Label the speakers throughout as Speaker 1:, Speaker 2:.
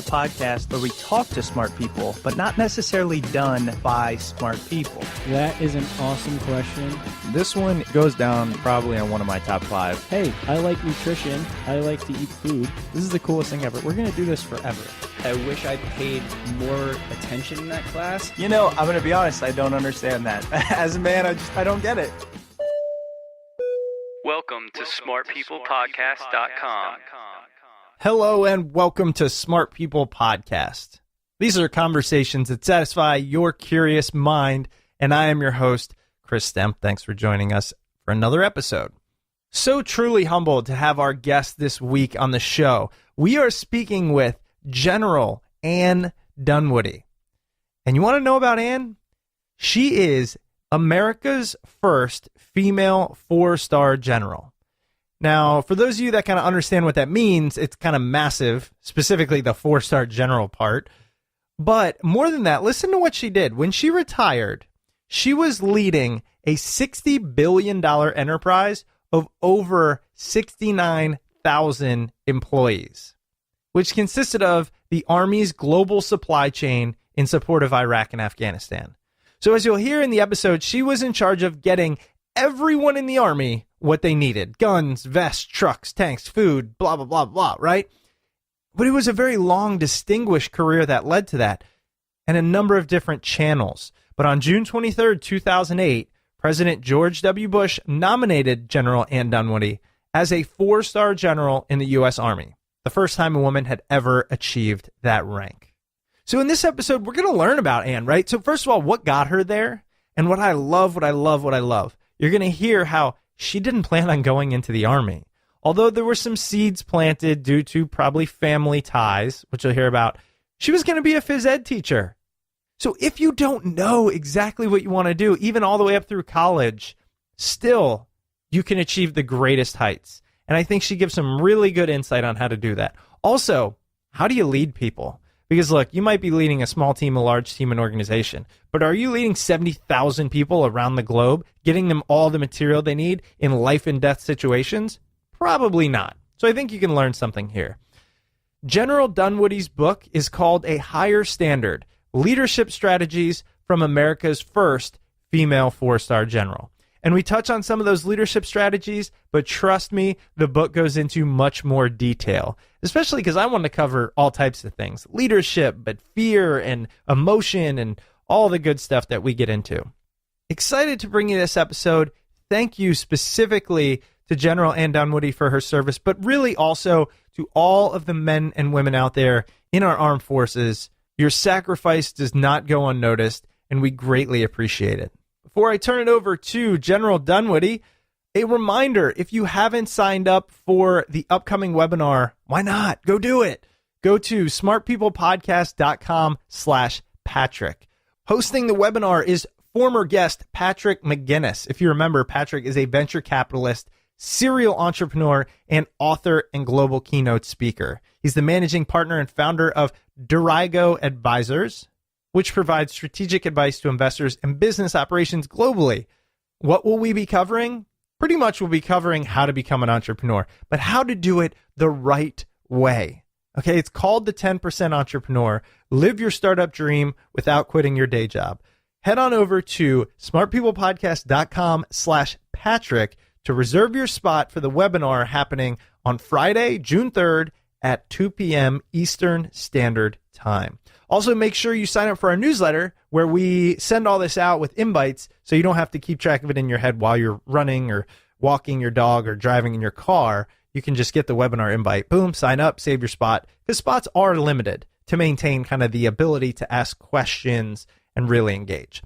Speaker 1: podcast where we talk to smart people, but not necessarily done by smart people?
Speaker 2: That is an awesome question.
Speaker 3: This one goes down probably on one of my top 5.
Speaker 2: Hey, I like nutrition. I like to eat food.
Speaker 3: This is the coolest thing ever. We're going to do this forever.
Speaker 4: I wish I paid more attention in that class.
Speaker 1: You know, I'm going to be honest, I don't understand that. As a man, I don't get it.
Speaker 5: Welcome to smartpeoplepodcast.com.
Speaker 3: Hello and welcome to Smart People Podcast. These are conversations that satisfy your curious mind, and I am your host, Chris Stemp. Thanks for joining us for another episode. So truly humbled to have our guest this week on the show. We are speaking with General Ann Dunwoody. And you want to know about Ann? She is America's first female 4-star general. Now, for those of you that kind of understand what that means, it's kind of massive, specifically the 4-star general part. But more than that, listen to what she did. When she retired, she was leading a $60 billion enterprise of over 69,000 employees, which consisted of the Army's global supply chain in support of Iraq and Afghanistan. So as you'll hear in the episode, she was in charge of getting everyone in the Army what they needed. Guns, vests, trucks, tanks, food, blah, blah, blah, blah, right? But it was a very long, distinguished career that led to that, and a number of different channels. But on June 23rd, 2008, President George W. Bush nominated General Ann Dunwoody as a 4-star general in the U.S. Army, the first time a woman had ever achieved that rank. So in this episode, we're going to learn about Ann, right? So first of all, what got her there? And what I love, you're going to hear how she didn't plan on going into the Army. Although there were some seeds planted due to probably family ties, which you'll hear about, she was going to be a phys ed teacher. So if you don't know exactly what you want to do, even all the way up through college, still, you can achieve the greatest heights. And I think she gives some really good insight on how to do that. Also, how do you lead people? Because look, you might be leading a small team, a large team, an organization, but are you leading 70,000 people around the globe, getting them all the material they need in life and death situations? Probably not. So I think you can learn something here. General Dunwoody's book is called A Higher Standard: Leadership Strategies from America's First Female 4-Star General. And we touch on some of those leadership strategies, but trust me, the book goes into much more detail, especially because I want to cover all types of things. Leadership, but fear and emotion and all the good stuff that we get into. Excited to bring you this episode. Thank you specifically to General Ann Dunwoody for her service, but really also to all of the men and women out there in our armed forces. Your sacrifice does not go unnoticed, and we greatly appreciate it. Before I turn it over to General Dunwoody, a reminder, if you haven't signed up for the upcoming webinar, why not? Go do it. Go to smartpeoplepodcast.com/Patrick. Hosting the webinar is former guest Patrick McGinnis. If you remember, Patrick is a venture capitalist, serial entrepreneur, and author and global keynote speaker. He's the managing partner and founder of Dorigo Advisors, which provides strategic advice to investors and business operations globally. What will we be covering? Pretty much we'll be covering how to become an entrepreneur, but how to do it the right way. Okay, it's called the 10% Entrepreneur. Live your startup dream without quitting your day job. Head on over to smartpeoplepodcast.com/Patrick to reserve your spot for the webinar happening on Friday, June 3rd at 2 p.m. Eastern Standard Time. Also, make sure you sign up for our newsletter where we send all this out with invites so you don't have to keep track of it in your head while you're running or walking your dog or driving in your car. You can just get the webinar invite. Boom, sign up, save your spot, because spots are limited to maintain kind of the ability to ask questions and really engage.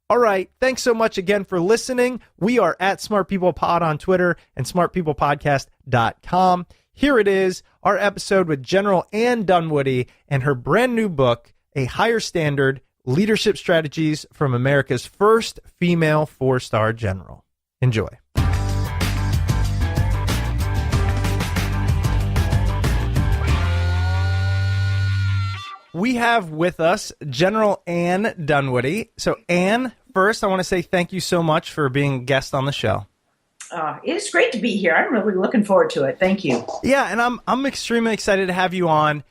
Speaker 3: All right, thanks so much again for listening. We are at Smart People Pod on Twitter and smartpeoplepodcast.com. Here it is, our episode with General Ann Dunwoody and her brand new book, A Higher Standard: Leadership Strategies from America's First Female 4-Star General. Enjoy. We have with us General Ann Dunwoody. So Ann, first, I want to say thank you so much for being a guest on the show.
Speaker 6: It is great to be here. I'm really looking forward to it. Thank you.
Speaker 3: Yeah, and I'm extremely excited to have you on.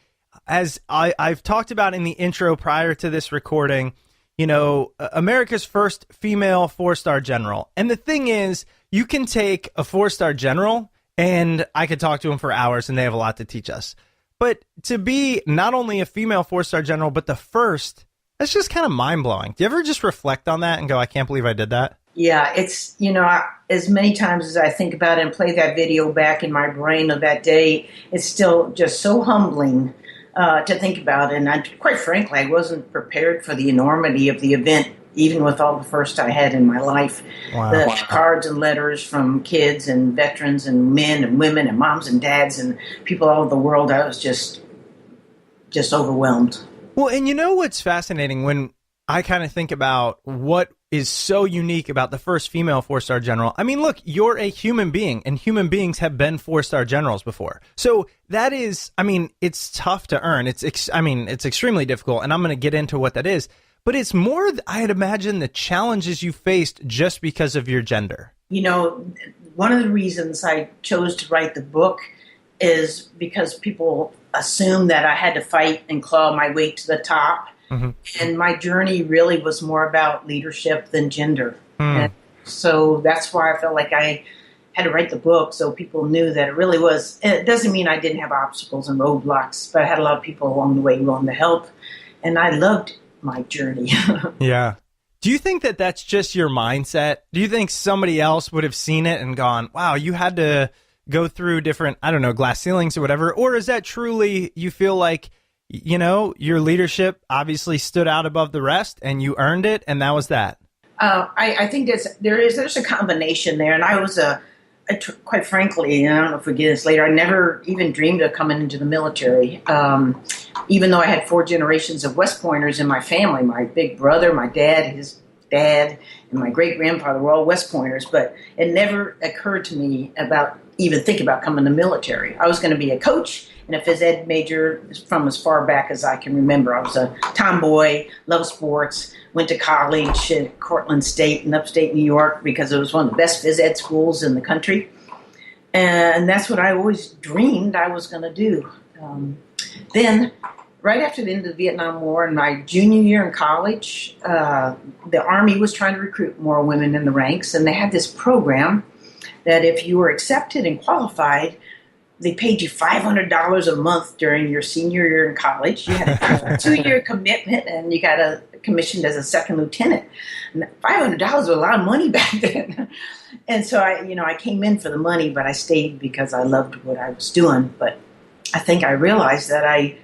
Speaker 3: as I've talked about in the intro prior to this recording, America's first female 4-star general. And the thing is, you can take a 4-star general, and I could talk to them for hours, and they have a lot to teach us. But to be not only a female 4-star general, but the first, that's just kind of mind-blowing. Do you ever just reflect on that and go, I can't believe I did that?
Speaker 6: Yeah, it's, as many times as I think about it and play that video back in my brain of that day, it's still just so humbling to think about. And quite frankly, I wasn't prepared for the enormity of the event, even with all the first I had in my life.
Speaker 3: Wow.
Speaker 6: The cards and letters from kids and veterans and men and women and moms and dads and people all over the world, I was just overwhelmed.
Speaker 3: Well, and you know what's fascinating when I kind of think about what is so unique about the first female 4-star general? I mean, look, you're a human being, and human beings have been 4-star generals before. So that is, it's tough to earn. It's extremely difficult, and I'm going to get into what that is. But it's more, I'd imagine, the challenges you faced just because of your gender.
Speaker 6: One of the reasons I chose to write the book is because people assume that I had to fight and claw my way to the top. Mm-hmm. And my journey really was more about leadership than gender. And so that's why I felt like I had to write the book so people knew that it really was. It doesn't mean I didn't have obstacles and roadblocks, but I had a lot of people along the way willing to help. And I loved my journey.
Speaker 3: Yeah. Do you think that that's just your mindset? Do you think somebody else would have seen it and gone, wow, you had to go through different, glass ceilings or whatever? Or is that truly, you feel like, your leadership obviously stood out above the rest and you earned it, and that was that?
Speaker 6: I think there's a combination there. And I was quite frankly, I don't know if we get this later, I never even dreamed of coming into the military. Even though I had 4 generations of West Pointers in my family, my big brother, my dad, his dad, and my great-grandfather were all West Pointers, but it never occurred to me even think about coming to the military. I was going to be a coach and a phys ed major from as far back as I can remember. I was a tomboy, loved sports, went to college at Cortland State in upstate New York because it was one of the best phys ed schools in the country. And that's what I always dreamed I was going to do. Then, right after the end of the Vietnam War, in my junior year in college, the Army was trying to recruit more women in the ranks, and they had this program that if you were accepted and qualified, they paid you $500 a month during your senior year in college. You had a 2-year commitment, and you got commissioned as a second lieutenant. And $500 was a lot of money back then. And so I came in for the money, but I stayed because I loved what I was doing. But I think I realized that I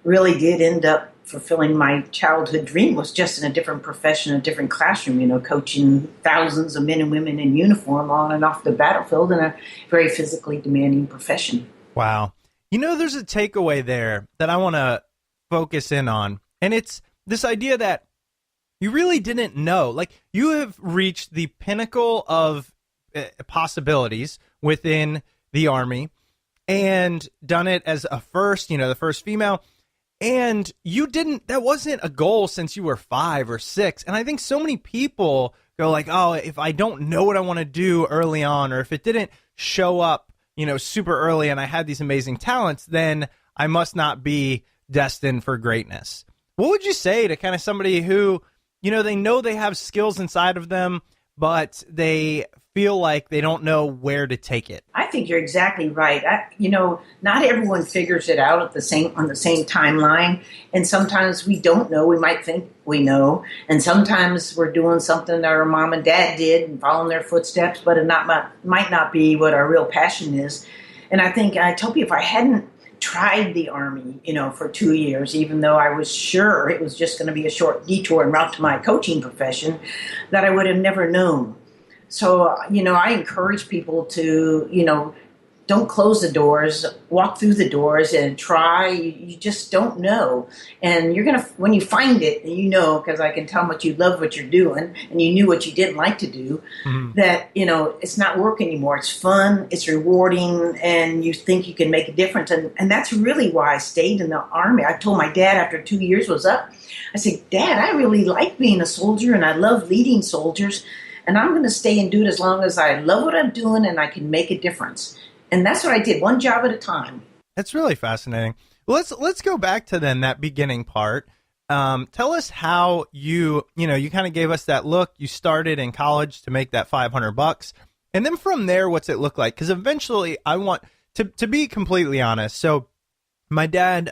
Speaker 6: really did end up fulfilling my childhood dream, was just in a different profession, a different classroom, coaching thousands of men and women in uniform on and off the battlefield in a very physically demanding profession.
Speaker 3: Wow. There's a takeaway there that I want to focus in on, and it's this idea that you really didn't know. Like, you have reached the pinnacle of possibilities within the Army and done it as a first, the first female. And that wasn't a goal since you were 5 or 6. And I think so many people go like, oh, if I don't know what I want to do early on, or if it didn't show up, super early and I had these amazing talents, then I must not be destined for greatness. What would you say to kind of somebody who, they know they have skills inside of them, but they feel like they don't know where to take it?
Speaker 6: I think you're exactly right. Not everyone figures it out on the same timeline, and sometimes we don't know. We might think we know, and sometimes we're doing something that our mom and dad did and following their footsteps, but it might not be what our real passion is. And I think I tell people, if I hadn't tried the Army, for 2 years, even though I was sure it was just going to be a short detour en route to my coaching profession, that I would have never known. So, I encourage people to, don't close the doors, walk through the doors and try. You just don't know. And you're going to, when you find it, and because I can tell how much you love what you're doing and you knew what you didn't like to do, that, it's not work anymore. It's fun, it's rewarding, and you think you can make a difference. And that's really why I stayed in the Army. I told my dad after 2 years was up, I said, Dad, I really like being a soldier and I love leading soldiers. And I'm going to stay and do it as long as I love what I'm doing and I can make a difference. And that's what I did, one job at a time.
Speaker 3: That's really fascinating. Let's go back to then that beginning part. Tell us how you kind of gave us that look. You started in college to make that $500, and then from there, what's it look like? Because eventually, I want to be completely honest. So, my dad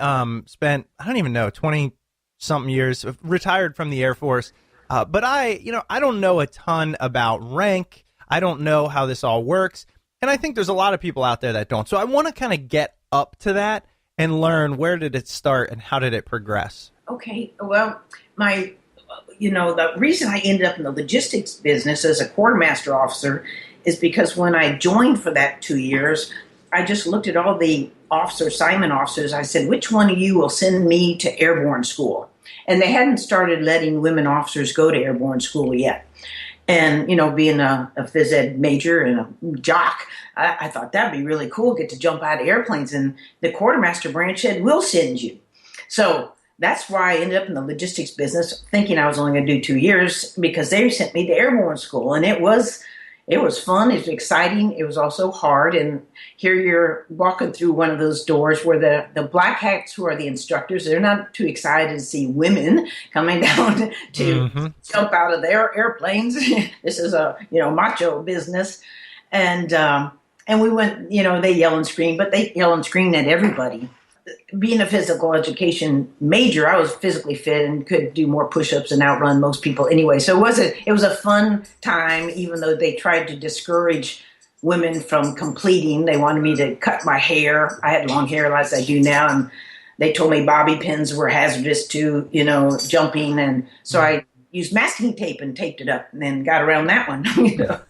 Speaker 3: spent, I don't even know, 20 something years, retired from the Air Force. But I don't know a ton about rank. I don't know how this all works. And I think there's a lot of people out there that don't. So I want to kind of get up to that and learn, where did it start and how did it progress?
Speaker 6: Okay. Well, the reason I ended up in the logistics business as a quartermaster officer is because when I joined for that 2 years, I just looked at all the assignment officers. I said, which one of you will send me to airborne school? And they hadn't started letting women officers go to airborne school yet. And, being a phys ed major and a jock, I thought that'd be really cool, get to jump out of airplanes. And the quartermaster branch said, we'll send you. So that's why I ended up in the logistics business, thinking I was only going to do 2 years, because they sent me to airborne school. And it was fun. It was exciting. It was also hard. And here you're walking through one of those doors where the black hats, who are the instructors, they're not too excited to see women coming down to jump out of their airplanes. This is a, macho business. And we went, they yell and scream, but they yell and scream at everybody. Being a physical education major, I was physically fit and could do more push-ups and outrun most people anyway. So it was a fun time, even though they tried to discourage women from completing. They wanted me to cut my hair. I had long hair as I do now, and they told me bobby pins were hazardous to, jumping. And so I used masking tape and taped it up and then got around that one. But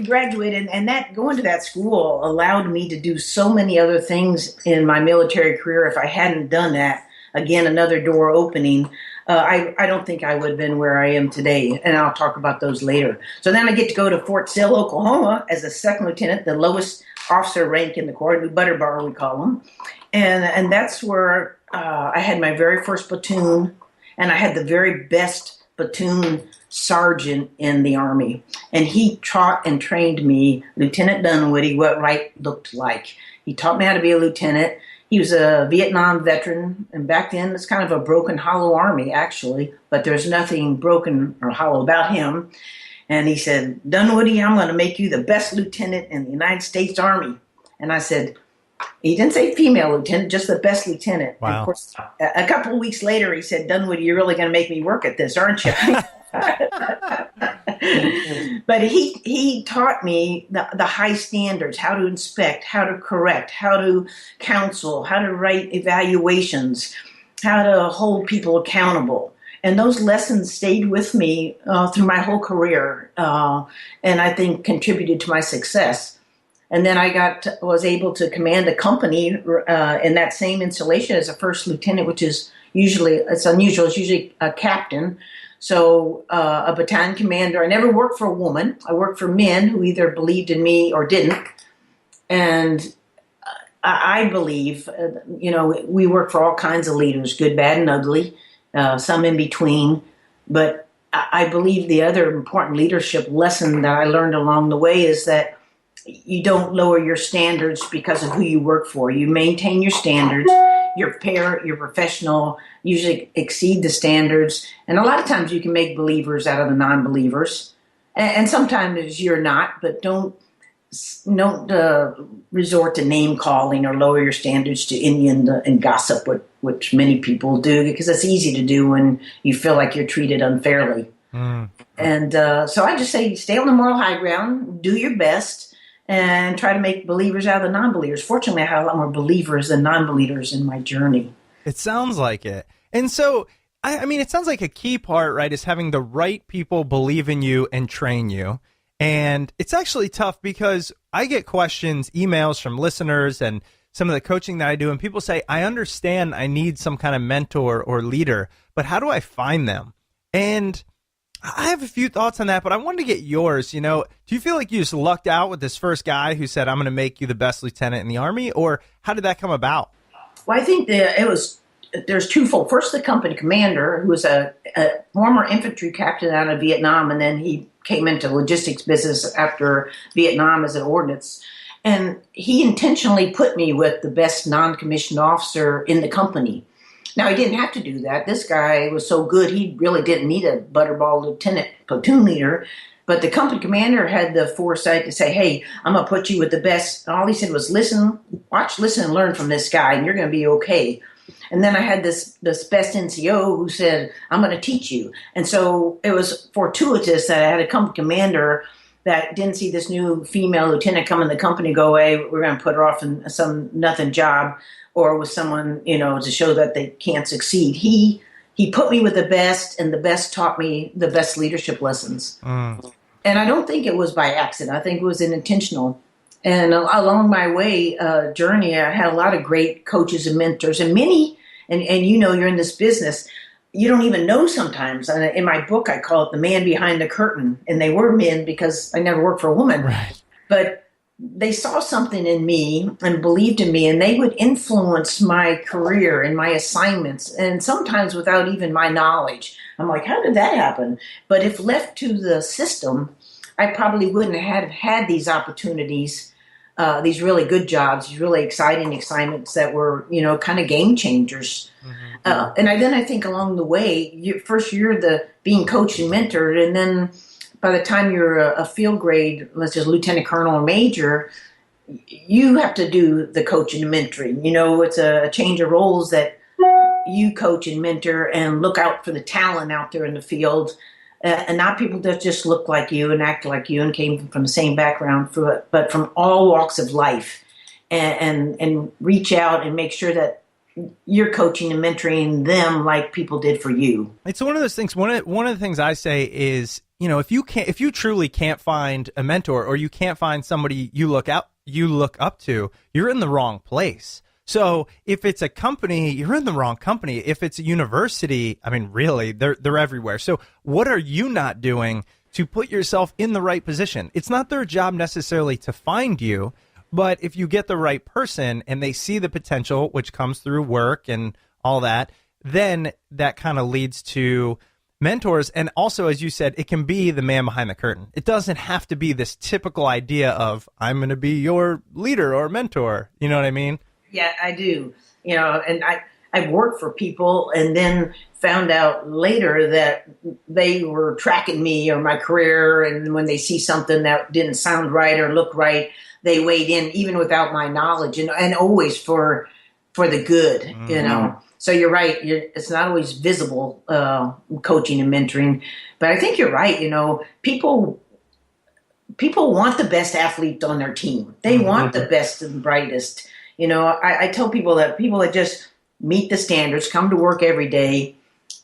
Speaker 6: graduated, and that going to that school allowed me to do so many other things in my military career. If I hadn't done that, again, another door opening, I don't think I would have been where I am today, and I'll talk about those later. So then I get to go to Fort Sill, Oklahoma as a second lieutenant, the lowest officer rank in the Corps, the butter bar we call them. And that's where I had my very first platoon, and I had the very best platoon sergeant in the Army. And he taught and trained me, Lieutenant Dunwoody, what right looked like. He taught me how to be a lieutenant. He was a Vietnam veteran, and back then it's kind of a broken, hollow Army, actually, but there's nothing broken or hollow about him. And he said, Dunwoody, I'm going to make you the best lieutenant in the United States Army. And I said, he didn't say female lieutenant, just the best lieutenant.
Speaker 3: Wow.
Speaker 6: And of course, a couple of weeks later, he said, Dunwoody, you're really going to make me work at this, aren't you? But he taught me the high standards, how to inspect, how to correct, how to counsel, how to write evaluations, how to hold people accountable. And those lessons stayed with me through my whole career, and I think contributed to my success. And then I was able to command a company in that same installation as a first lieutenant, which is it's unusual. It's usually a captain. So a battalion commander. I never worked for a woman. I worked for men who either believed in me or didn't. And I believe, we work for all kinds of leaders, good, bad, and ugly, some in between. But I believe the other important leadership lesson that I learned along the way is that you don't lower your standards because of who you work for. You maintain your standards. You're fair, you're professional, usually exceed the standards. And a lot of times you can make believers out of the non-believers. And sometimes you're not, but don't resort to name calling or lower your standards to Indian and gossip, which many people do, because it's easy to do when you feel like you're treated unfairly. And so I just say, stay on the moral high ground, do your best, and try to make believers out of the non-believers. Fortunately, I had a lot more believers than non-believers in my journey.
Speaker 3: It sounds like it. And so, I mean, it sounds like a key part, right, is having the right people believe in you and train you. And it's actually tough because I get questions, emails from listeners and some of the coaching that I do, and people say, I understand I need some kind of mentor or leader, but how do I find them? And I have a few thoughts on that, but I wanted to get yours. Do you feel like you just lucked out with this first guy who said, I'm going to make you the best lieutenant in the Army, or how did that come about?
Speaker 6: Well, I think there's twofold. First, the company commander, who was a former infantry captain out of Vietnam, and then he came into logistics business after Vietnam as an ordnance. And he intentionally put me with the best non-commissioned officer in the company. Now, he didn't have to do that. This guy was so good, he really didn't need a butterball lieutenant platoon leader. But the company commander had the foresight to say, hey, I'm going to put you with the best. And all he said was, listen, and learn from this guy, and you're going to be okay. And then I had this best NCO who said, I'm going to teach you. And so it was fortuitous that I had a company commander that didn't see this new female lieutenant come in the company, go away, we're going to put her off in some nothing job, or with someone, to show that they can't succeed. He put me with the best, and the best taught me the best leadership lessons. And I don't think it was by accident. I think it was intentional. And along my journey, I had a lot of great coaches and mentors, and many, and you're in this business, you don't even know sometimes. In my book, I call it the man behind the curtain. And they were men because I never worked for a woman.
Speaker 3: Right.
Speaker 6: But they saw something in me and believed in me, and they would influence my career and my assignments, and sometimes without even my knowledge. I'm like, how did that happen? But if left to the system, I probably wouldn't have had these opportunities, these really good jobs, these really exciting assignments that were, kind of game changers. And then I think along the way, first you're the being coached and mentored, and then by the time you're a field grade, let's just lieutenant colonel or major, you have to do the coaching and mentoring. It's a change of roles that you coach and mentor and look out for the talent out there in the field, and not people that just look like you and act like you and came from the same background, but from all walks of life, and reach out and make sure that you're coaching and mentoring them like people did for you.
Speaker 3: It's one of those things. One of the things I say is, if you truly can't find a mentor, or you can't find somebody you look up to, you're in the wrong place. So if it's a company, you're in the wrong company. If it's a university, I mean, really, they're everywhere. So what are you not doing to put yourself in the right position? It's not their job necessarily to find you, but if you get the right person and they see the potential, which comes through work and all that, then that kind of leads to mentors. And also, as you said, it can be the man behind the curtain. It doesn't have to be this typical idea of, I'm going to be your leader or mentor. You know what I mean?
Speaker 6: Yeah, I do. And I've worked for people and then found out later that they were tracking me or my career. And when they see something that didn't sound right or look right, they weighed in even without my knowledge, and always for the good, So you're right. It's not always visible, coaching and mentoring, but I think you're right. People want the best athlete on their team. They want the best and brightest. I tell people that just meet the standards, come to work every day,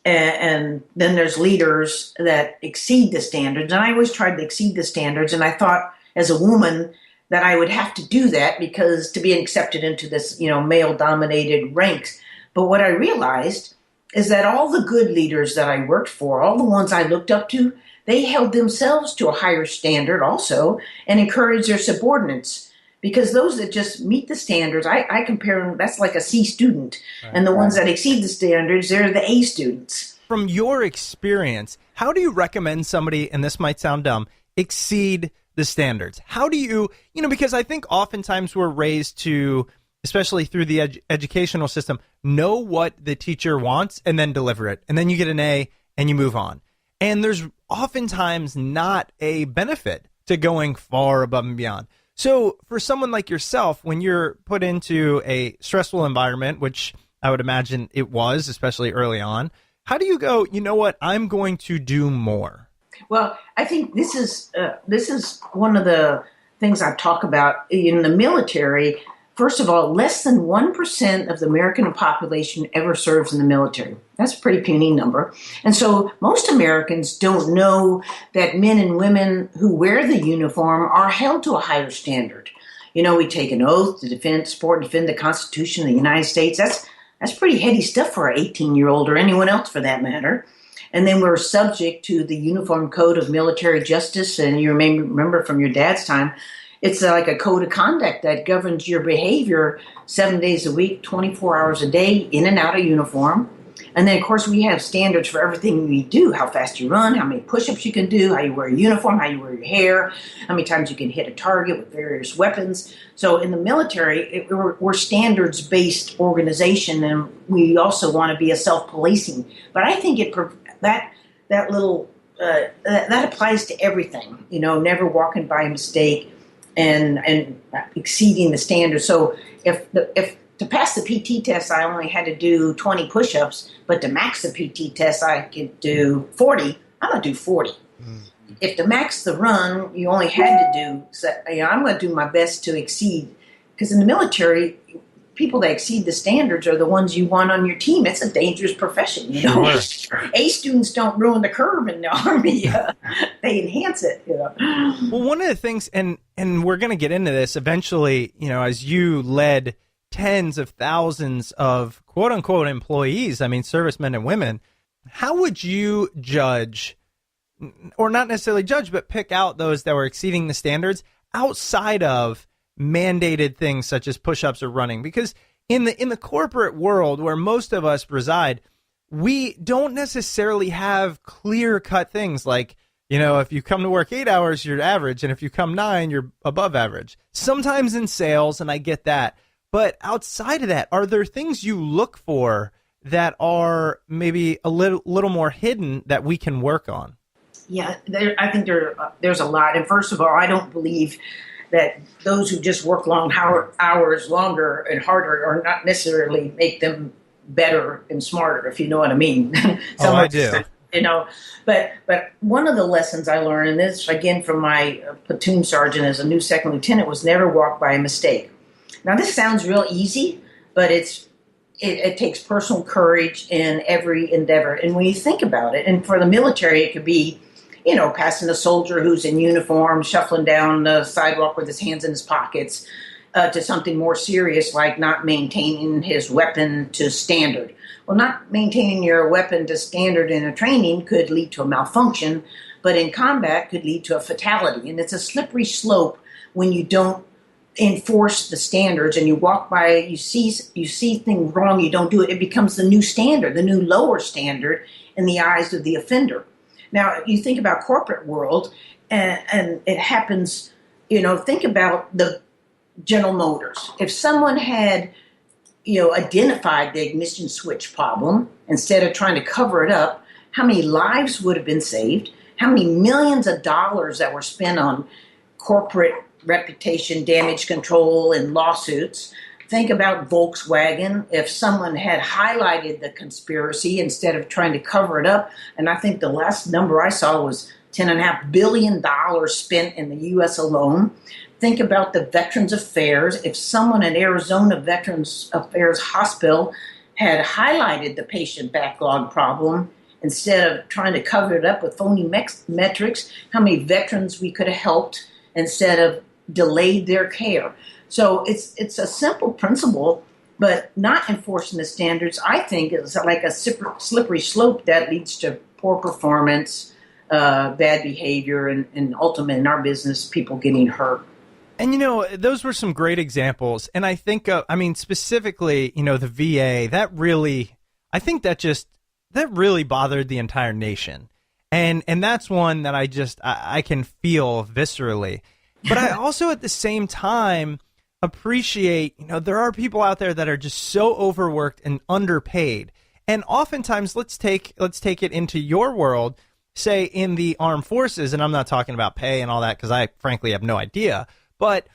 Speaker 6: and then there's leaders that exceed the standards. And I always tried to exceed the standards, and I thought as a woman that I would have to do that because to be accepted into this, male-dominated ranks. But what I realized is that all the good leaders that I worked for, all the ones I looked up to, they held themselves to a higher standard also and encouraged their subordinates. Because those that just meet the standards, I compare them, that's like a C student. Right. And the ones that exceed the standards, they're the A students.
Speaker 3: From your experience, how do you recommend somebody, and this might sound dumb, exceed the standards? How do you, because I think oftentimes we're raised to, especially through the educational system, know what the teacher wants and then deliver it. And then you get an A and you move on. And there's oftentimes not a benefit to going far above and beyond. So for someone like yourself, when you're put into a stressful environment, which I would imagine it was, especially early on, how do you go, you know what, I'm going to do more?
Speaker 6: Well, I think this is one of the things I talk about in the military. First of all, less than 1% of the American population ever serves in the military. That's a pretty puny number. And so most Americans don't know that men and women who wear the uniform are held to a higher standard. We take an oath to support and defend the Constitution of the United States. That's pretty heady stuff for an 18-year-old or anyone else for that matter. And then we're subject to the Uniform Code of Military Justice. And you remember from your dad's time, it's like a code of conduct that governs your behavior 7 days a week, 24 hours a day, in and out of uniform. And then, of course, we have standards for everything we do: how fast you run, how many push-ups you can do, how you wear a uniform, how you wear your hair, how many times you can hit a target with various weapons. So in the military, we're standards-based organization, and we also want to be a self-policing. But I think that applies to everything. Never walking by mistake and exceeding the standards. So if to pass the PT test, I only had to do 20 push-ups, but to max the PT test, I could do 40. I'm going to do 40. If to max the run, you only had to do, I'm going to do my best to exceed. Because in the military, people that exceed the standards are the ones you want on your team. It's a dangerous profession,
Speaker 3: Sure.
Speaker 6: A students don't ruin the curve in the Army. They enhance it.
Speaker 3: Well, one of the things, and we're going to get into this eventually, as you led tens of thousands of quote unquote employees, servicemen and women, how would you judge, or not necessarily judge, but pick out those that were exceeding the standards outside of mandated things such as push-ups or running? Because in the corporate world where most of us reside, we don't necessarily have clear-cut things like, if you come to work 8 hours, you're average, and if you come 9, you're above average. Sometimes in sales, and I get that. But outside of that, are there things you look for that are maybe a little more hidden that we can work on?
Speaker 6: Yeah, I think there's a lot. And first of all, I don't believe that those who just work long hours longer and harder are not necessarily make them better and smarter, if you know what I mean.
Speaker 3: I do.
Speaker 6: But one of the lessons I learned, and this again from my platoon sergeant as a new second lieutenant, was never walk by a mistake. Now, this sounds real easy, but it takes personal courage in every endeavor. And when you think about it, and for the military, it could be, passing a soldier who's in uniform, shuffling down the sidewalk with his hands in his pockets, to something more serious like not maintaining his weapon to standard. Well, not maintaining your weapon to standard in a training could lead to a malfunction, but in combat could lead to a fatality. And it's a slippery slope when you don't enforce the standards and you walk by, you see things wrong, you don't do it. It becomes the new standard, the new lower standard in the eyes of the offender. Now, you think about corporate world, and it happens. Think about the General Motors. If someone had, identified the ignition switch problem instead of trying to cover it up, how many lives would have been saved? How many millions of dollars that were spent on corporate reputation damage control and lawsuits? Think about Volkswagen. If someone had highlighted the conspiracy instead of trying to cover it up, and I think the last number I saw was $10.5 billion spent in the U.S. alone. Think about the Veterans Affairs. If someone at Arizona Veterans Affairs Hospital had highlighted the patient backlog problem instead of trying to cover it up with phony metrics, how many veterans we could have helped instead of delayed their care. So it's a simple principle, but not enforcing the standards, I think, is like a slippery slope that leads to poor performance, bad behavior, and ultimately in our business, people getting hurt.
Speaker 3: And, those were some great examples. And I think, specifically, the VA, that really bothered the entire nation. And that's one that I can feel viscerally. But I also at the same time appreciate, there are people out there that are just so overworked and underpaid. And oftentimes, let's take it into your world, say in the armed forces, and I'm not talking about pay and all that because I frankly have no idea, but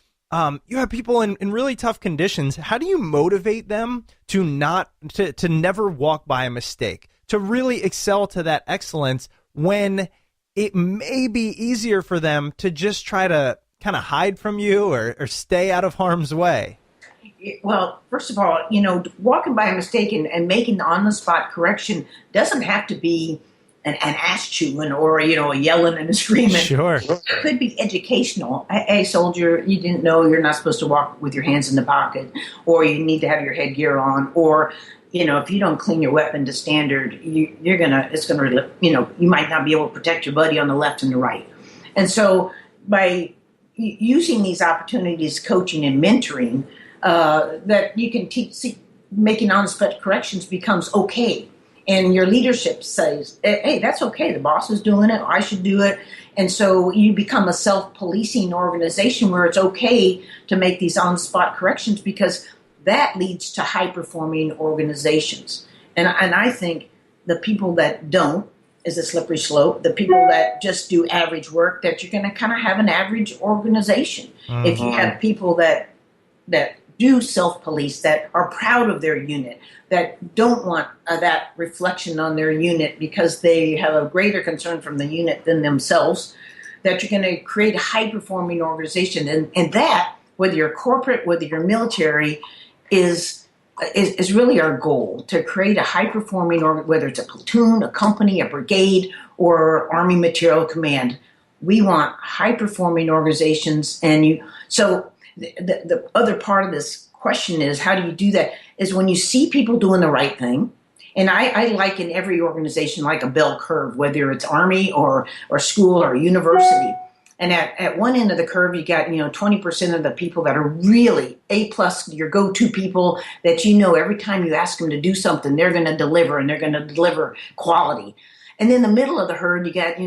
Speaker 3: you have people in really tough conditions. How do you motivate them to never walk by a mistake, to really excel to that excellence when it may be easier for them to just try to kind of hide from you or stay out of harm's way?
Speaker 6: Well, first of all, walking by a mistake and making the on-the-spot correction doesn't have to be an ass chewing or, a yelling and a screaming.
Speaker 3: Sure.
Speaker 6: It could be educational. Hey, soldier, you didn't know you're not supposed to walk with your hands in the pocket, or you need to have your headgear on, or, if you don't clean your weapon to standard, you might not be able to protect your buddy on the left and the right. And so by using these opportunities, coaching and mentoring, that you can teach, making on-the-spot corrections becomes okay. and your leadership says, hey, that's okay. The boss is doing it. I should do it. And so you become a self-policing organization where it's okay to make these on-the-spot corrections, because that leads to high-performing organizations. And I think the people that don't is a slippery slope. The people that just do average work, that you're going to kind of have an average organization.
Speaker 3: Mm-hmm.
Speaker 6: If you have people that do self-police, that are proud of their unit, that don't want that reflection on their unit because they have a greater concern from the unit than themselves, that you're going to create a high-performing organization. And that, whether you're corporate, whether you're military, is really our goal, to create a high-performing, whether it's a platoon, a company, a brigade, or Army Material Command. We want high-performing organizations. So the other part of this question is, how do you do that? Is when you see people doing the right thing. And I like in every organization like a bell curve, whether it's Army or school or university. And at one end of the curve, you got 20% of the people that are really A+, your go-to people that every time you ask them to do something, they're going to deliver, and they're going to deliver quality. And then the middle of the herd, you got,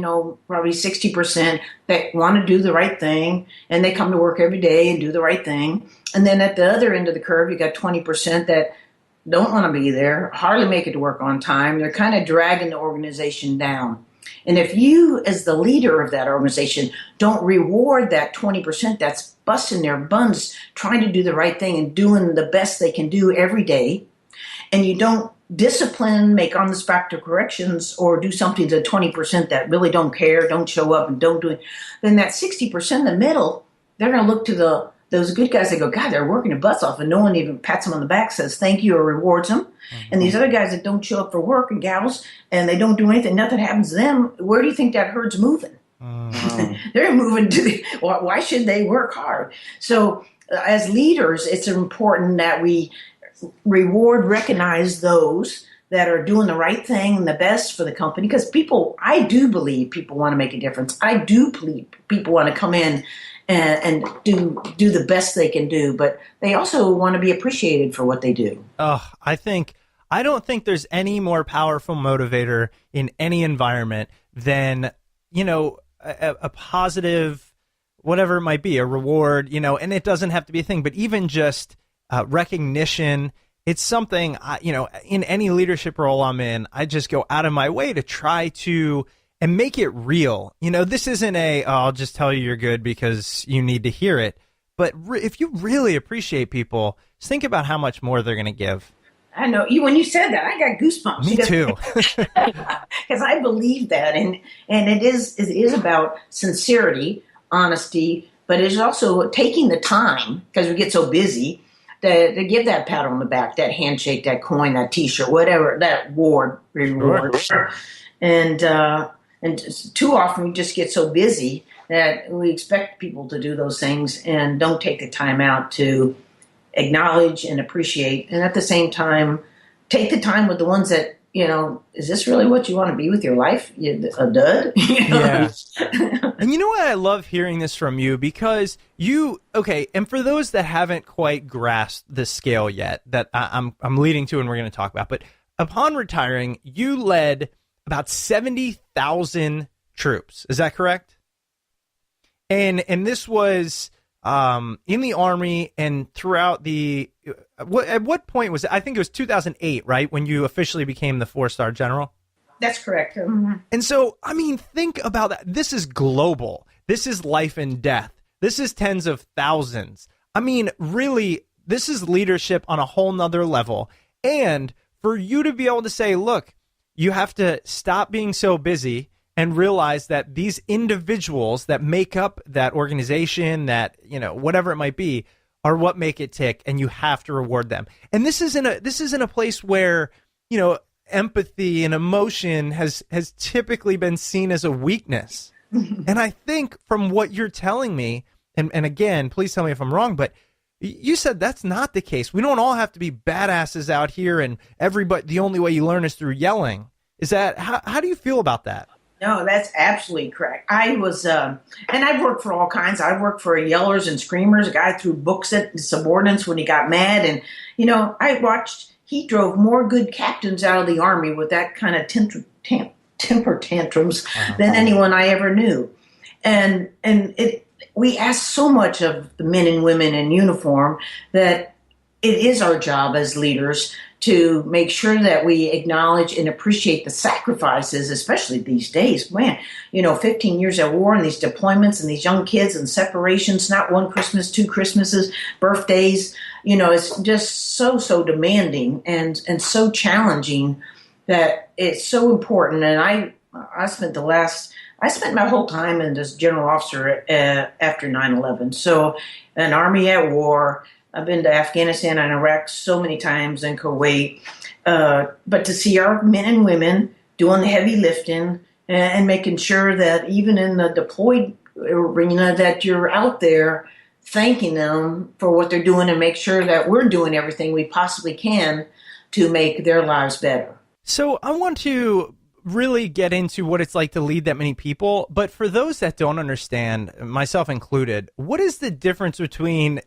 Speaker 6: probably 60% that want to do the right thing, and they come to work every day and do the right thing. And then at the other end of the curve, you got 20% that don't want to be there, hardly make it to work on time. They're kind of dragging the organization down. And if you, as the leader of that organization, don't reward that 20% that's busting their buns, trying to do the right thing and doing the best they can do every day, and you don't discipline, make on-the-spot corrections, or do something to the 20% that really don't care, don't show up, and don't do it, then that 60% in the middle, they're going to look to those good guys that go, God, they're working their butts off, and no one even pats them on the back, says thank you, or rewards them. Mm-hmm. And these other guys that don't show up for work, and gals, and they don't do anything, nothing happens to them, where do you think that herd's moving? Mm-hmm. They're moving why should they work hard? So as leaders, it's important that we recognize those that are doing the right thing and the best for the company, because I do believe people want to make a difference. I do believe people want to come in and do the best they can do, but they also want to be appreciated for what they do.
Speaker 3: I don't think there's any more powerful motivator in any environment than, a positive, whatever it might be, a reward, and it doesn't have to be a thing, but even just recognition. It's something, in any leadership role I'm in, I just go out of my way to try to and make it real. This isn't I'll just tell you you're good because you need to hear it. But if you really appreciate people, just think about how much more they're going to give.
Speaker 6: I know. When you said that, I got goosebumps.
Speaker 3: Me too.
Speaker 6: Because I believe that. And it is about sincerity, honesty, but it's also taking the time, because we get so busy, to give that pat on the back, that handshake, that coin, that T-shirt, whatever, that reward. Sure. And too often we just get so busy that we expect people to do those things and don't take the time out to acknowledge and appreciate. And at the same time, take the time with the ones that, is this really what you want to be with your life? A dud?
Speaker 3: Yeah. And you know what? I love hearing this from you, because and for those that haven't quite grasped the scale yet that I'm leading to and we're going to talk about, but upon retiring, you led about 70,000 troops. Is that correct? And this was in the Army and throughout at what point was it? I think it was 2008, right? When you officially became the 4-star general?
Speaker 6: That's correct. Mm-hmm.
Speaker 3: And so, think about that. This is global. This is life and death. This is tens of thousands. Really, this is leadership on a whole nother level. And for you to be able to say, look, you have to stop being so busy and realize that these individuals that make up that organization, that, whatever it might be, are what make it tick, and you have to reward them. And this is in a place where, empathy and emotion has typically been seen as a weakness. And I think from what you're telling me, and again, please tell me if I'm wrong, but you said that's not the case. We don't all have to be badasses out here, and the only way you learn is through yelling. Is that, how do you feel about that?
Speaker 6: No, that's absolutely correct. I was, and I've worked for all kinds. I worked for yellers and screamers. A guy threw books at subordinates when he got mad. And, I watched he drove more good captains out of the Army with that kind of temper tantrums than anyone I ever knew. And we ask so much of the men and women in uniform that it is our job as leaders to make sure that we acknowledge and appreciate the sacrifices, especially these days. Man, 15 years at war and these deployments and these young kids and separations, not one Christmas, two Christmases, birthdays, it's just so demanding and so challenging that it's so important. And I spent my whole time as general officer after 9/11. So an Army at war. I've been to Afghanistan and Iraq so many times, and Kuwait. But to see our men and women doing the heavy lifting and making sure that even in the deployed arena that you're out there thanking them for what they're doing and make sure that we're doing everything we possibly can to make their lives better.
Speaker 3: So I want to really get into what it's like to lead that many people. But for those that don't understand, myself included, what is the difference between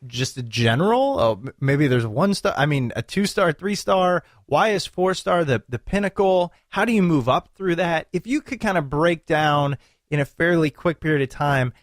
Speaker 3: just a general? Oh, maybe there's 1 star. I mean, a 2-star, 3-star. Why is 4-star the pinnacle? How do you move up through that? If you could kind of break down in a fairly quick period of time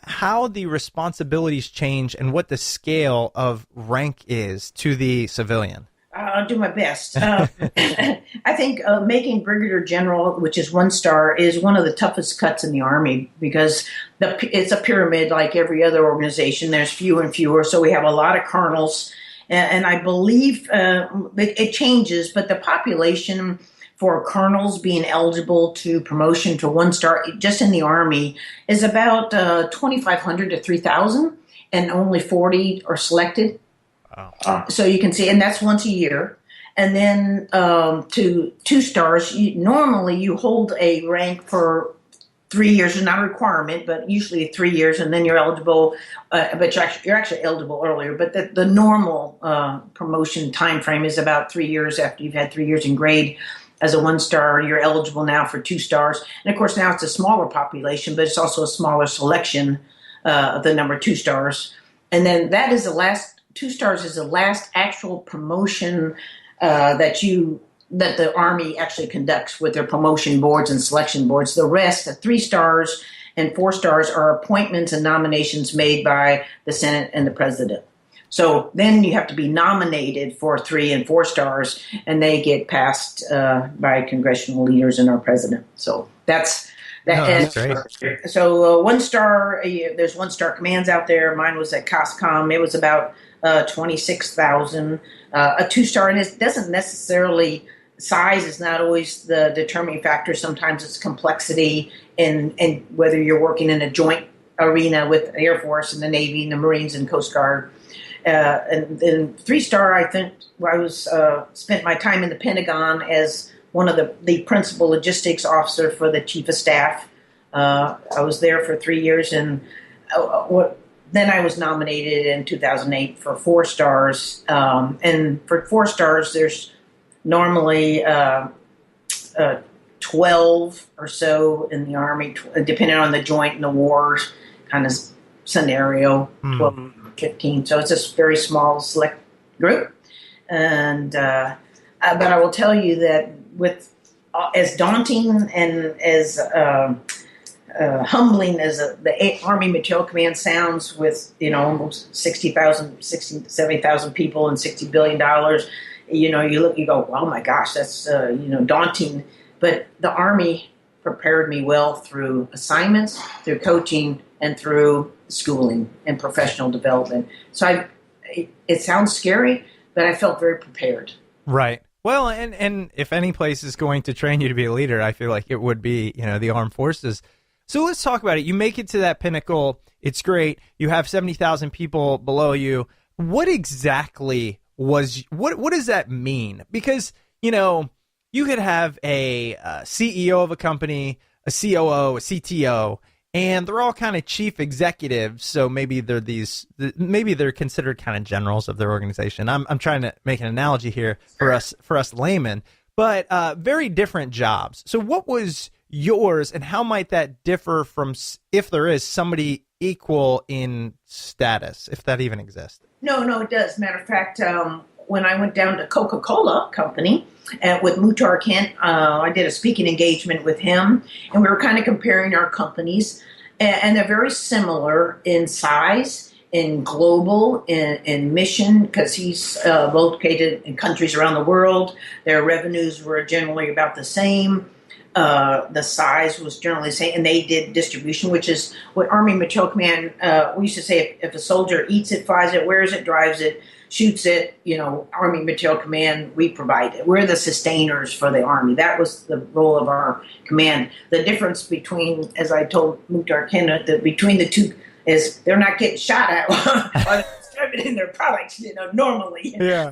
Speaker 3: how the responsibilities change and what the scale of rank is to the civilian.
Speaker 6: I'll do my best. I think making brigadier general, which is 1 star, is one of the toughest cuts in the Army because it's a pyramid like every other organization. There's fewer and fewer, so we have a lot of colonels. And I believe it changes, but the population for colonels being eligible to promotion to 1 star just in the Army is about 2,500 to 3,000, and only 40 are selected. So you can see, and that's once a year. And then to 2 stars, normally you hold a rank for 3 years. It's not a requirement, but usually 3 years, and then you're eligible. But you're actually eligible earlier. But the normal promotion time frame is about 3 years after you've had 3 years in grade. As a 1 star, you're eligible now for 2 stars. And of course, now it's a smaller population, but it's also a smaller selection of the number 2 stars. And then that is the last. 2 stars is the last actual promotion that the Army actually conducts with their promotion boards and selection boards. The rest, the 3 stars and 4 stars, are appointments and nominations made by the Senate and the President. So then you have to be nominated for 3 and 4 stars, and they get passed by congressional leaders and our President. So that's great. So 1 star, there's 1 star commands out there. Mine was at COSCOM. It was about 26,000. A 2 star, and it doesn't necessarily, size is not always the determining factor. Sometimes it's complexity and whether you're working in a joint arena with the Air Force and the Navy and the Marines and Coast Guard. And then 3 star, I think I was spent my time in the Pentagon as one of the principal logistics officer for the Chief of Staff. I was there for 3 years, and then I was nominated in 2008 for 4 stars. And for 4 stars, there's normally 12 or so in the Army, depending on the joint and the wars kind of scenario, 12, 15. So it's a very small, select group. And but I will tell you that with as daunting and as humbling as the Army Materiel Command sounds, with almost 70,000 people and $60 billion, you look, you go, oh my gosh, that's daunting. But the Army prepared me well through assignments, through coaching, and through schooling and professional development. So it sounds scary, but I felt very prepared.
Speaker 3: Right. Well, and if any place is going to train you to be a leader, I feel like it would be, the armed forces. So let's talk about it. You make it to that pinnacle. It's great. You have 70,000 people below you. What exactly what does that mean? Because, you could have a CEO of a company, a COO, a CTO, and they're all kind of chief executives. So maybe they're considered kind of generals of their organization. I'm trying to make an analogy here for us laymen, but very different jobs. So what was yours, and how might that differ from, if there is, somebody equal in status, if that even exists?
Speaker 6: No, it does. Matter of fact, when I went down to Coca-Cola Company with Muhtar Kent, I did a speaking engagement with him, and we were kind of comparing our companies, and they're very similar in size, in global, in mission, because he's located in countries around the world. Their revenues were generally about the same. The size was generally the same, and they did distribution, which is what Army Material Command, we used to say, if a soldier eats it, flies it, wears it, drives it, shoots it, Army Material Command, we provide it. We're the sustainers for the Army. That was the role of our command. The difference between, as I told Muhtar Kenneth, between the two is they're not getting shot at or distributing their products, normally.
Speaker 3: Yeah.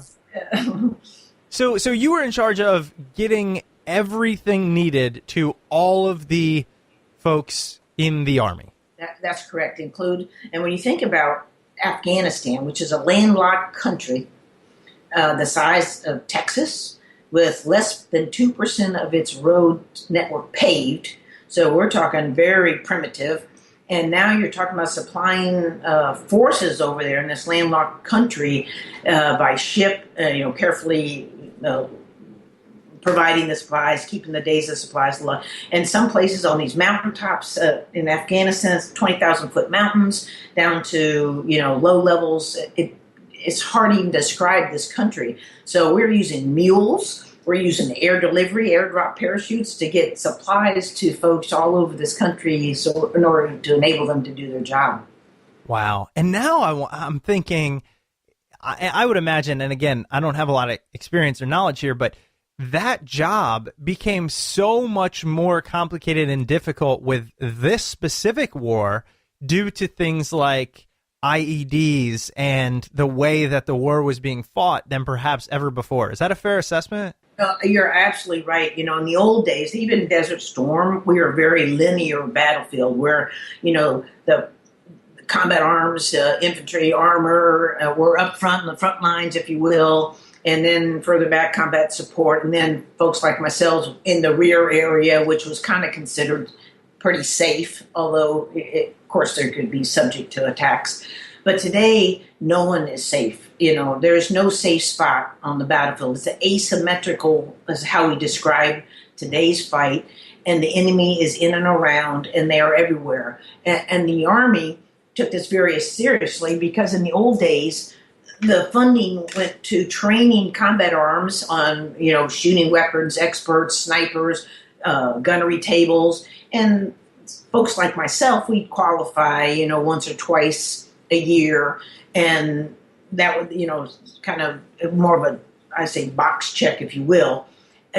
Speaker 3: So you were in charge of getting everything needed to all of the folks in the Army.
Speaker 6: That's correct. And when you think about Afghanistan, which is a landlocked country, the size of Texas, with less than 2% of its road network paved, so we're talking very primitive. And now you're talking about supplying forces over there in this landlocked country by ship, carefully providing the supplies, keeping the days of supplies low. And some places on these mountaintops in Afghanistan, it's 20,000-foot mountains down to, low levels. It's hard to even describe this country. So we're using mules. We're using air delivery, airdrop parachutes to get supplies to folks all over this country in order to enable them to do their job.
Speaker 3: Wow. And now I'm thinking, I would imagine, and again, I don't have a lot of experience or knowledge here, but that job became so much more complicated and difficult with this specific war due to things like IEDs and the way that the war was being fought than perhaps ever before. Is that a fair assessment?
Speaker 6: You're absolutely right. In the old days, even Desert Storm, we were a very linear battlefield where, the combat arms, infantry, armor were up front in the front lines, if you will. And then further back, combat support, and then folks like myself in the rear area, which was kind of considered pretty safe, although, of course, there could be subject to attacks. But today, no one is safe. There's no safe spot on the battlefield. It's asymmetrical, is how we describe today's fight, and the enemy is in and around, and they are everywhere. And the Army took this very seriously because in the old days, the funding went to training combat arms on, shooting weapons, experts, snipers, gunnery tables. And folks like myself, we'd qualify, once or twice a year. And that would, kind of more of a, I say, box check, if you will,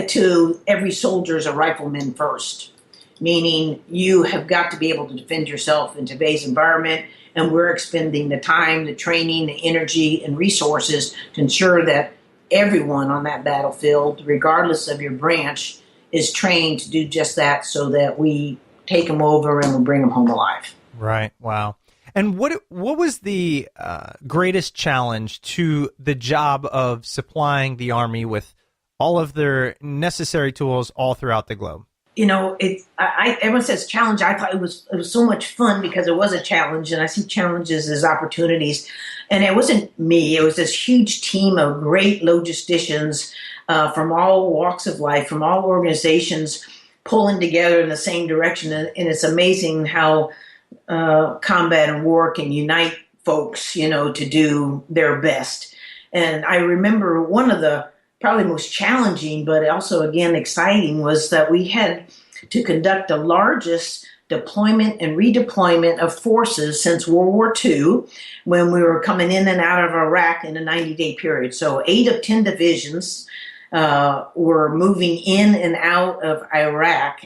Speaker 6: to every soldier as a rifleman first. Meaning you have got to be able to defend yourself in today's environment. And we're expending the time, the training, the energy, and resources to ensure that everyone on that battlefield, regardless of your branch, is trained to do just that so that we take them over and we bring them home alive.
Speaker 3: Right. Wow. And what was the greatest challenge to the job of supplying the Army with all of their necessary tools all throughout the globe?
Speaker 6: Everyone says challenge. I thought it was so much fun because it was a challenge, and I see challenges as opportunities. And it wasn't me. It was this huge team of great logisticians from all walks of life, from all organizations, pulling together in the same direction. And it's amazing how combat and war can unite folks, to do their best. And I remember one of the probably most challenging, but also, again, exciting, was that we had to conduct the largest deployment and redeployment of forces since World War II, when we were coming in and out of Iraq in a 90-day period. So 8 of 10 divisions were moving in and out of Iraq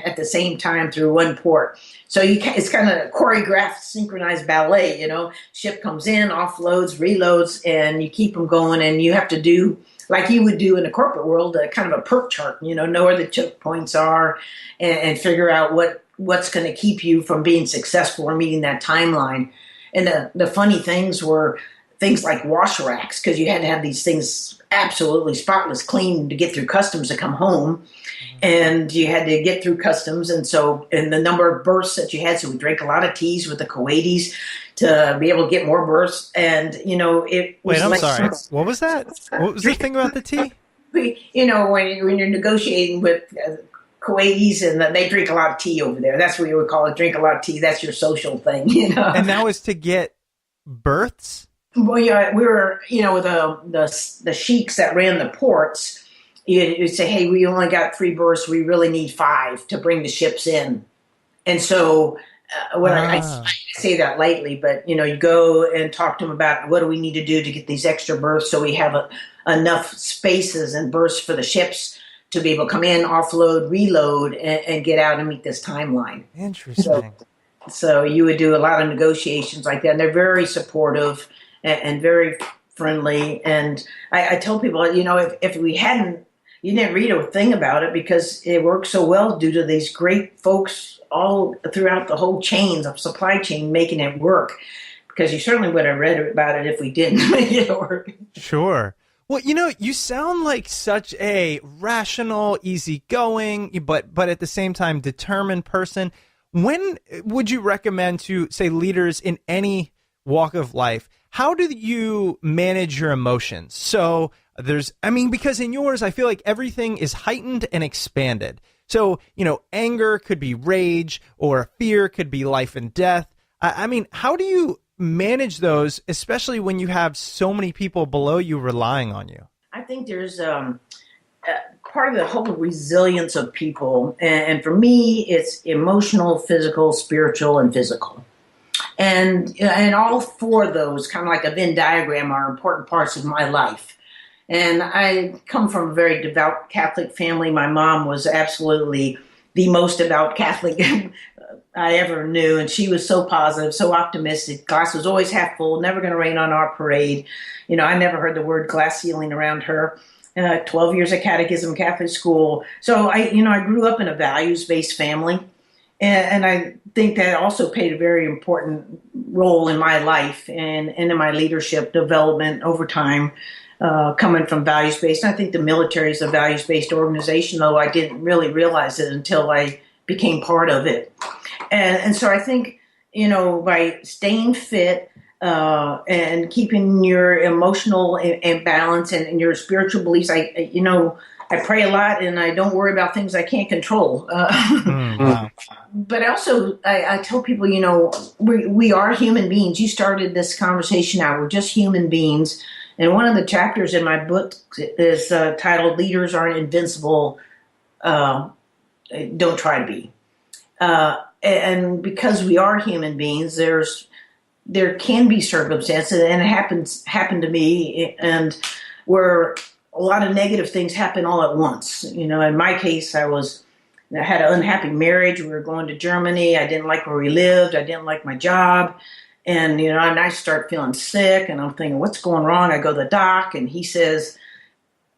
Speaker 6: at the same time through one port. So it's kind of choreographed, synchronized ballet, Ship comes in, offloads, reloads, and you keep them going, and you have to do, like you would do in the corporate world, kind of a perk chart, know where the choke points are and figure out what's going to keep you from being successful or meeting that timeline. And the funny things were things like wash racks, because you had to have these things absolutely spotless clean to get through customs to come home. And you had to get through customs. And the number of berths that you had. So we drank a lot of teas with the Kuwaitis to be able to get more berths. And, it was
Speaker 3: Wait, I'm
Speaker 6: like,
Speaker 3: sorry. What was that? What was the thing about the tea?
Speaker 6: when you're negotiating with Kuwaitis, and they drink a lot of tea over there. That's what you would call it, drink a lot of tea. That's your social thing,
Speaker 3: And that was to get berths?
Speaker 6: Well, yeah, we were, with the sheiks that ran the ports. You'd say, hey, we only got 3 berths. We really need 5 to bring the ships in. And so I say that lightly, but, you go and talk to them about what do we need to do to get these extra berths so we have enough spaces and berths for the ships to be able to come in, offload, reload, and get out and meet this timeline.
Speaker 3: Interesting.
Speaker 6: So you would do a lot of negotiations like that. And they're very supportive and very friendly. And I tell people, if we hadn't, you didn't read a thing about it because it worked so well due to these great folks all throughout the whole chains of supply chain making it work. Because you certainly would have read about it if we didn't make it work.
Speaker 3: Sure. Well, you sound like such a rational, easygoing, but at the same time determined person. When would you recommend to, say, leaders in any walk of life, how do you manage your emotions? So because in yours, I feel like everything is heightened and expanded. So, anger could be rage, or fear could be life and death. How do you manage those, especially when you have so many people below you relying on you?
Speaker 6: I think there's part of the whole resilience of people. And for me, it's emotional, physical, spiritual, and physical. And all 4 of those, kind of like a Venn diagram, are important parts of my life. And I come from a very devout Catholic family. My mom was absolutely the most devout Catholic I ever knew. And she was so positive, so optimistic. Glass was always half full, never going to rain on our parade. I never heard the word glass ceiling around her. 12 years of catechism, Catholic school. So I grew up in a values-based family. And I think that also played a very important role in my life and in my leadership development over time. Coming from values-based. I think the military is a values-based organization, though I didn't really realize it until I became part of it. And so I think, by staying fit and keeping your emotional and balance and your spiritual beliefs, I pray a lot and I don't worry about things I can't control.
Speaker 3: Wow.
Speaker 6: But also, I tell people, we are human beings. You started this conversation out. We're just human beings. And one of the chapters in my book is titled "Leaders Aren't Invincible, Don't Try to Be." And because we are human beings, there can be circumstances, and it happened to me, and where a lot of negative things happen all at once. In my case, I had an unhappy marriage. We were going to Germany. I didn't like where we lived. I didn't like my job. And, and I start feeling sick, and I'm thinking, what's going wrong? I go to the doc, and he says,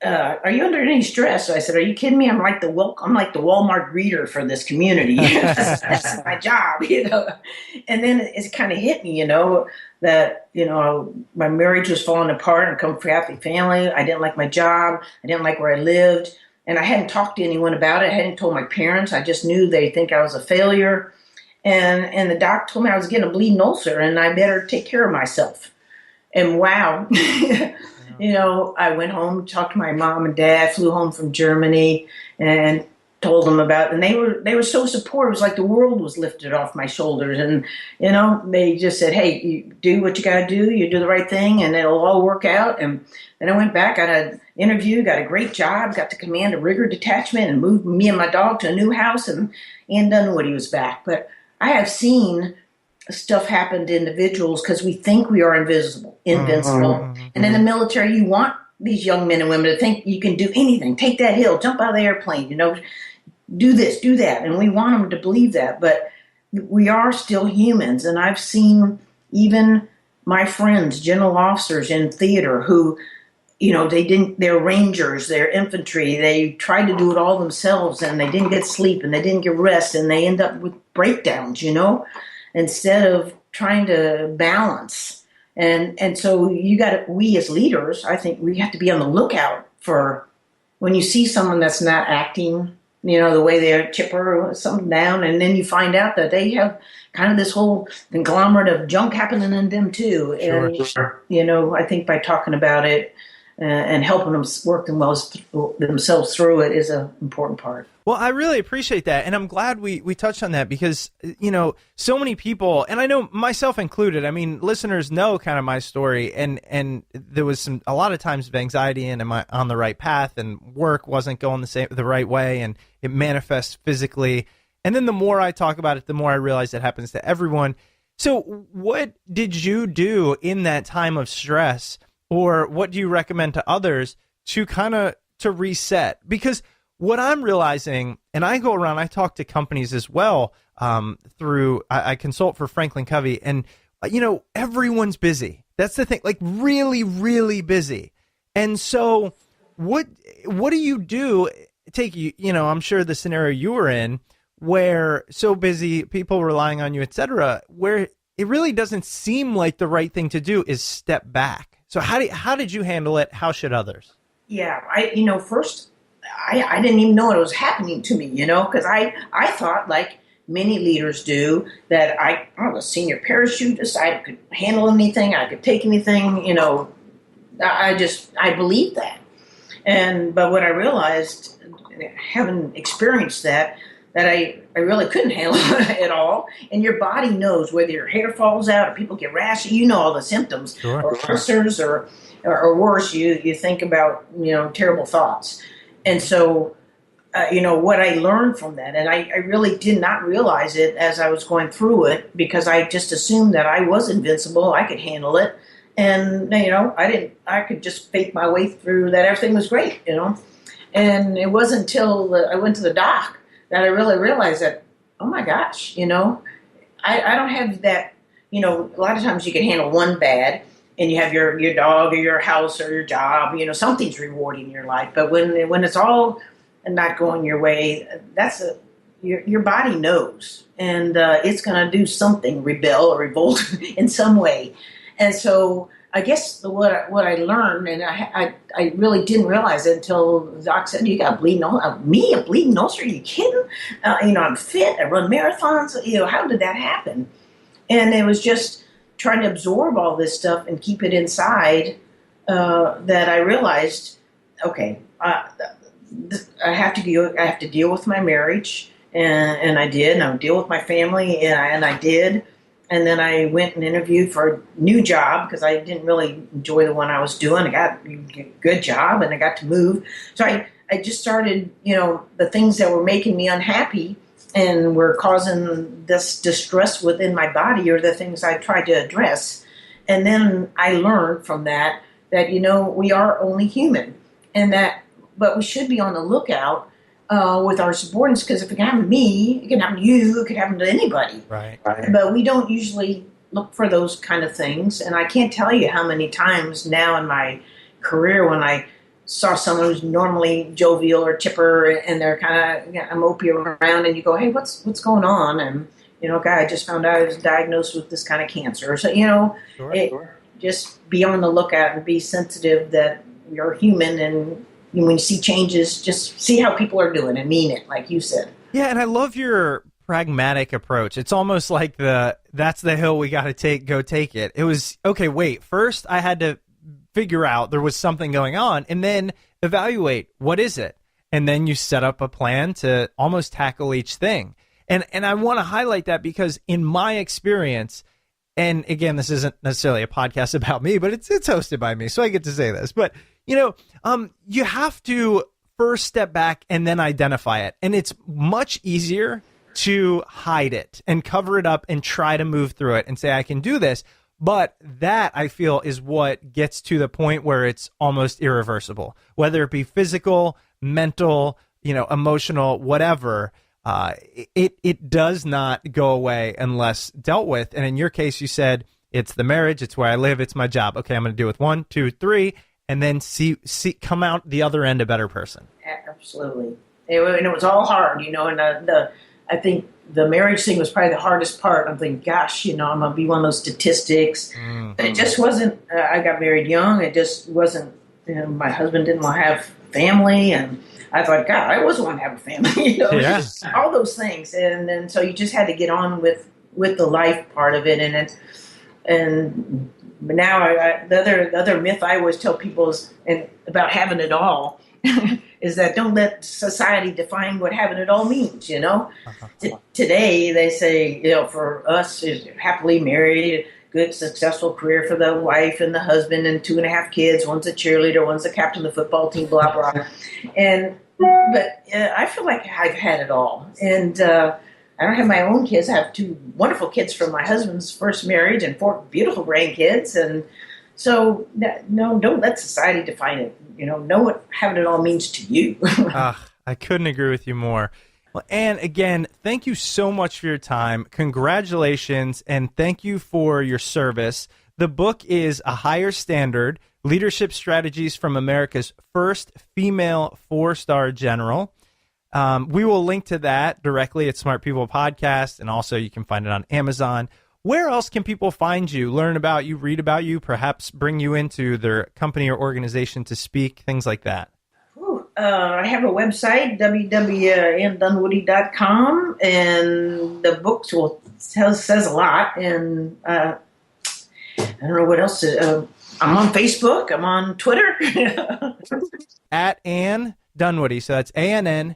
Speaker 6: are you under any stress? So I said, are you kidding me? I'm like the Walmart greeter for this community. That's my job, And then it kind of hit me, that, my marriage was falling apart and come from a Catholic family. I didn't like my job. I didn't like where I lived. And I hadn't talked to anyone about it. I hadn't told my parents. I just knew they'd think I was a failure. And the doc told me I was getting a bleeding ulcer and I better take care of myself. And wow, I went home, talked to my mom and dad, flew home from Germany and told them about it. And they were so supportive. It was like the world was lifted off my shoulders. And, they just said, hey, you do what you got to do. You do the right thing and it'll all work out. And then I went back, got an interview, got a great job, got to command a rigger detachment and moved me and my dog to a new house. And Ann Dunwoody was back. But I have seen stuff happen to individuals because we think we are invincible.
Speaker 3: Mm-hmm.
Speaker 6: And in the military, you want these young men and women to think you can do anything. Take that hill, jump out of the airplane, do this, do that. And we want them to believe that. But we are still humans. And I've seen even my friends, general officers in theater who, they're rangers, they're infantry. They tried to do it all themselves and they didn't get sleep and they didn't get rest and they end up with breakdowns, instead of trying to balance And so we as leaders, I think we have to be on the lookout for when you see someone that's not acting, the way they're chipper or something down, and then you find out that they have kind of this whole conglomerate of junk happening in them too.
Speaker 3: Sure.
Speaker 6: And, I think by talking about it and helping them work themselves through it is an important part.
Speaker 3: Well, I really appreciate that. And I'm glad we touched on that because, so many people, and I know myself included, I mean, listeners know kind of my story, and there was a lot of times of anxiety and am I on the right path, and work wasn't going the right way, and it manifests physically. And then the more I talk about it, the more I realize it happens to everyone. So what did you do in that time of stress, or what do you recommend to others to reset? Because what I'm realizing, and I go around, I talk to companies as well I consult for Franklin Covey, and, everyone's busy. That's the thing, like really, really busy. And so what do you do? I'm sure the scenario you were in where so busy, people relying on you, et cetera, where it really doesn't seem like the right thing to do is step back. So how did you handle it? How should others?
Speaker 6: Yeah, first, I didn't even know it was happening to me, because I thought, like many leaders do, that I was a senior parachutist. I could handle anything. I could take anything, I believed that. But what I realized, having experienced that I really couldn't handle it at all. And your body knows whether your hair falls out or people get rashy, all the symptoms,
Speaker 3: Sure.
Speaker 6: or ulcers or worse, you think about, terrible thoughts. And so, what I learned from that, and I really did not realize it as I was going through it, because I just assumed that I was invincible. I could handle it. And, I could just fake my way through that. Everything was great, And it wasn't until I went to the doc that I really realized that, oh my gosh, I don't have that, a lot of times you can handle one bad, and you have your dog or your house or your job, something's rewarding in your life. But when it's all not going your way, your body knows, and it's going to do something, rebel or revolt in some way. And so I guess what I learned, and I really didn't realize it until the doc said, "You got a bleeding ulcer." Me, a bleeding ulcer? Are you kidding? I'm fit. I run marathons. How did that happen? And it was just trying to absorb all this stuff and keep it inside that I realized, okay, I have to deal with my marriage, and I did. And I would deal with my family, and I did. And then I went and interviewed for a new job because I didn't really enjoy the one I was doing. I got a good job, and I got to move. So I just started, the things that were making me unhappy and were causing this distress within my body are the things I tried to address. And then I learned from that, we are only human, but we should be on the lookout with our subordinates, because if it can happen to me, it can happen to you, it can happen to anybody.
Speaker 3: Right.
Speaker 6: But we don't usually look for those kind of things. And I can't tell you how many times now in my career when I saw someone who's normally jovial or chipper, and they're kind of mopey around, and you go, "Hey, what's going on?" And guy, I just found out I was diagnosed with this kind of cancer. So
Speaker 3: Sure.
Speaker 6: Just be on the lookout and be sensitive that you're human, and when you see changes, just see how people are doing and mean it, like you said.
Speaker 3: Yeah, and I love your pragmatic approach. It's almost like that's the hill we got to go take it. It was, okay, wait, first I had to figure out there was something going on, and then evaluate what is it, and then you set up a plan to almost tackle each thing. And I want to highlight that because in my experience, and again, this isn't necessarily a podcast about me, but it's hosted by me, so I get to say this. But you have to first step back and then identify it, and it's much easier to hide it and cover it up and try to move through it and say I can do this. But that, I feel, is what gets to the point where it's almost irreversible, whether it be physical, mental, emotional, whatever. It does not go away unless dealt with. And in your case, you said it's the marriage, it's where I live, it's my job. Okay, I'm going to do it with 1, 2, 3, and then see come out the other end a better person.
Speaker 6: Absolutely. And it was all hard, and I think the marriage thing was probably the hardest part. I'm thinking, gosh, I'm going to be one of those statistics.
Speaker 3: Mm-hmm.
Speaker 6: And it just wasn't, I got married young. It just wasn't, my husband didn't want to have family. And I thought, God, I always want to have a family,
Speaker 3: Yeah.
Speaker 6: all those things. And then so you just had to get on with the life part of it. And now the other myth I always tell people is about having it all is that don't let society define what having it all means. Today they say, for us, is happily married, good successful career for the wife and the husband, and 2.5 kids. One's a cheerleader, one's the captain of the football team, blah blah. But I feel like I've had it all, and I don't have my own kids. I have 2 wonderful kids from my husband's first marriage and 4 beautiful grandkids. And so, no, don't let society define it. Know what having it all means to you.
Speaker 3: I couldn't agree with you more. Well, Ann, again, thank you so much for your time. Congratulations, and thank you for your service. The book is A Higher Standard, Leadership Strategies from America's First Female 4-Star General. We will link to that directly at Smart People Podcast, and also you can find it on Amazon. Where else can people find you, learn about you, read about you, perhaps bring you into their company or organization to speak, things like that?
Speaker 6: I have a website, www.anndunwoody.com, and the book says a lot. And I don't know what else. I'm on Facebook. I'm on Twitter.
Speaker 3: At Ann Dunwoody. So that's ANNDUN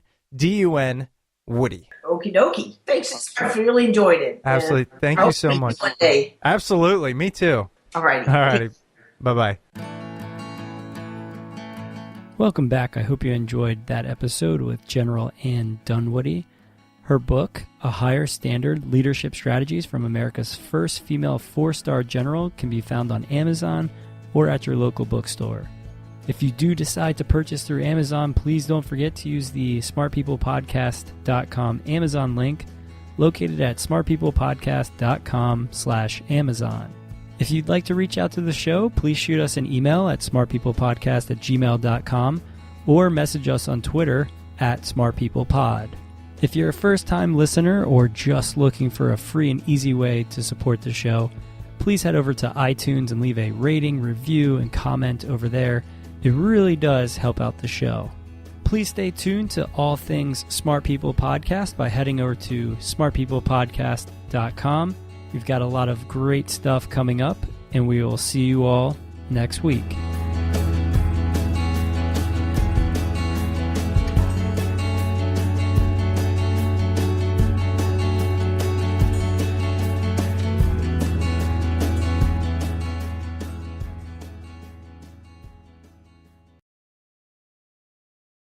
Speaker 3: Woody.
Speaker 6: Okie dokie. Thanks. I really enjoyed it.
Speaker 3: Absolutely. Thank you so much.
Speaker 6: One day.
Speaker 3: Absolutely. Me too.
Speaker 6: All righty.
Speaker 3: All righty. Bye-bye.
Speaker 2: Welcome back. I hope you enjoyed that episode with General Ann Dunwoody. Her book, A Higher Standard, Leadership Strategies from America's First Female 4-Star General, can be found on Amazon or at your local bookstore. If you do decide to purchase through Amazon, please don't forget to use the smartpeoplepodcast.com Amazon link located at smartpeoplepodcast.com/Amazon. If you'd like to reach out to the show, please shoot us an email at smartpeoplepodcast@gmail.com or message us on Twitter at smartpeoplepod. If you're a first-time listener or just looking for a free and easy way to support the show, please head over to iTunes and leave a rating, review, and comment over there. It really does help out the show. Please stay tuned to all things Smart People Podcast by heading over to smartpeoplepodcast.com. We've got a lot of great stuff coming up, and we will see you all next week.